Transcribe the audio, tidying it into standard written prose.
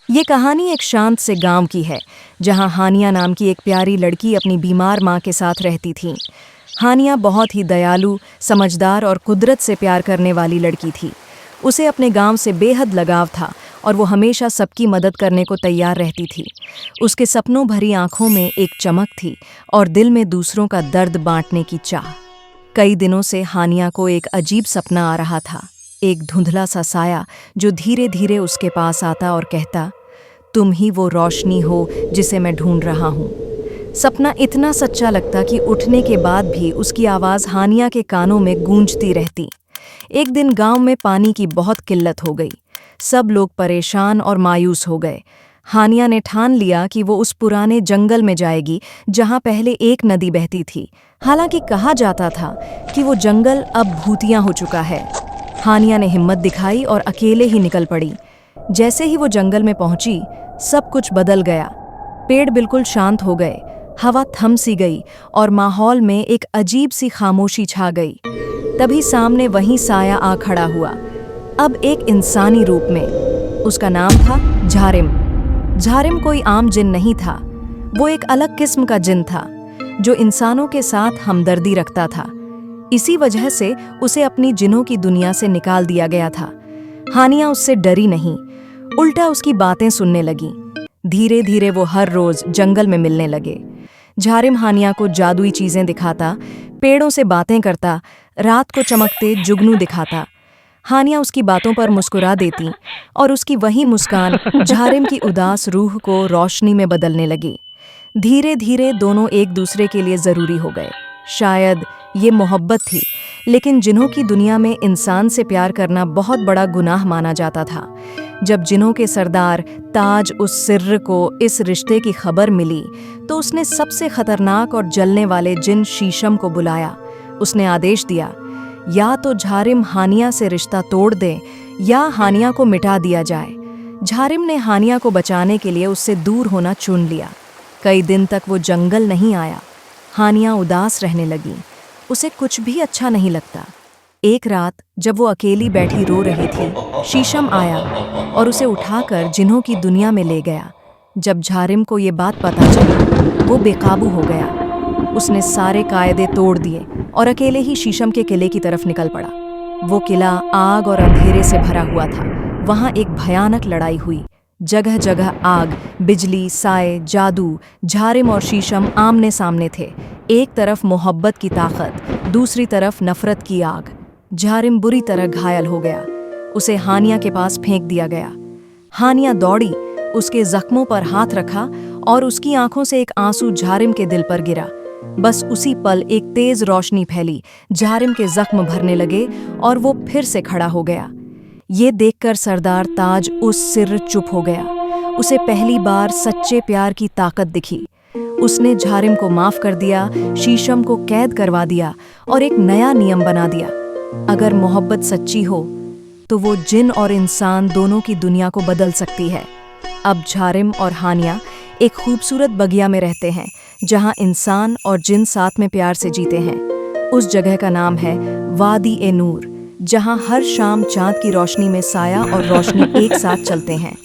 ये कहानी एक शांत से गांव की है, जहां हानिया नाम की एक प्यारी लड़की अपनी बीमार माँ के साथ रहती थी। हानिया बहुत ही दयालु, समझदार और कुदरत से प्यार करने वाली लड़की थी। उसे अपने गांव से बेहद लगाव था और वो हमेशा सबकी मदद करने को तैयार रहती थी। उसके सपनों भरी आंखों में एक चमक थी और दिल में दूसरों का दर्द बांटने की चाह। कई दिनों से हानिया को एक अजीब सपना आ रहा था। एक धुंधला सा साया जो धीरे धीरे उसके पास आता और कहता, तुम ही वो रोशनी हो जिसे मैं ढूंढ रहा हूँ। सपना इतना सच्चा लगता कि उठने के बाद भी उसकी आवाज़ हानिया के कानों में गूंजती रहती। एक दिन गांव में पानी की बहुत किल्लत हो गई। सब लोग परेशान और मायूस हो गए। हानिया ने ठान लिया कि वो उस पुराने जंगल में जाएगी जहां पहले एक नदी बहती थी। हालांकि कहा जाता था कि वो जंगल अब भूतिया हो चुका है। हानिया ने हिम्मत दिखाई और अकेले ही निकल पड़ी। जैसे ही वो जंगल में पहुंची, सब कुछ बदल गया। पेड़ बिल्कुल शांत हो गए, हवा थम सी गई और माहौल में एक अजीब सी खामोशी छा गई। तभी सामने वही साया आ खड़ा हुआ, अब एक इंसानी रूप में। उसका नाम था झारिम। झारिम कोई आम जिन नहीं था, वो एक अलग किस्म का जिन था जो इंसानों के साथ हमदर्दी रखता था। इसी वजह से उसे अपनी जिनों की दुनिया से निकाल दिया गया था। हानिया उससे डरी नहीं, उल्टा उसकी बातें सुनने लगी। धीरे धीरे वो हर रोज जंगल में मिलने लगे। झारिम हानिया को जादुई चीजें दिखाता, पेड़ों से बातें करता, रात को चमकते जुगनू दिखाता। हानिया उसकी बातों पर मुस्कुरा देती और उसकी वही मुस्कान झारिम की उदास रूह को रोशनी में बदलने लगी। धीरे धीरे दोनों एक दूसरे के लिए जरूरी हो गए। शायद ये मोहब्बत थी, लेकिन जिन्हों की दुनिया में इंसान से प्यार करना बहुत बड़ा गुनाह माना जाता था। जब जिन्हों के सरदार ताज उस सिर्र को इस रिश्ते की खबर मिली, तो उसने सबसे खतरनाक और जलने वाले जिन शीशम को बुलाया। उसने आदेश दिया, या तो झारिम हानिया से रिश्ता तोड़ दे या हानिया को मिटा दिया जाए। झारिम ने हानिया को बचाने के लिए उससे दूर होना चुन लिया। कई दिन तक वो जंगल नहीं आया। हानिया उदास रहने लगी, उसे कुछ भी अच्छा नहीं लगता। एक रात जब वो अकेली बैठी रो रही थी, शीशम आया और उसे उठाकर जिन्हों की दुनिया में ले गया। जब झारिम को ये बात पता चली, वो बेकाबू हो गया। उसने सारे कायदे तोड़ दिए और अकेले ही शीशम के किले की तरफ निकल पड़ा। वो किला आग और अंधेरे से भरा हुआ था। वहाँ एक भयानक लड़ाई हुई। जगह जगह आग, बिजली, साए, जादू। झारिम और शीशम आमने सामने थे। एक तरफ मोहब्बत की ताकत, दूसरी तरफ नफरत की आग। झारिम बुरी तरह घायल हो गया। उसे हानिया के पास फेंक दिया गया। हानिया दौड़ी, उसके जख्मों पर हाथ रखा और उसकी आंखों से एक आंसू झारिम के दिल पर गिरा। बस उसी पल एक तेज रोशनी फैली, झारिम के जख्म भरने लगे और वो फिर से खड़ा हो गया। ये देखकर सरदार ताज उस सिर चुप हो गया। उसे पहली बार सच्चे प्यार की ताकत दिखी। उसने झारिम को माफ कर दिया, शीशम को कैद करवा दिया और एक नया नियम बना दिया, अगर मोहब्बत सच्ची हो तो वो जिन और इंसान दोनों की दुनिया को बदल सकती है। अब झारिम और हानिया एक खूबसूरत बगिया में रहते हैं, जहां इंसान और जिन साथ में प्यार से जीते हैं। उस जगह का नाम है वादी ए नूर, जहां हर शाम चांद की रोशनी में साया और रोशनी एक साथ चलते हैं।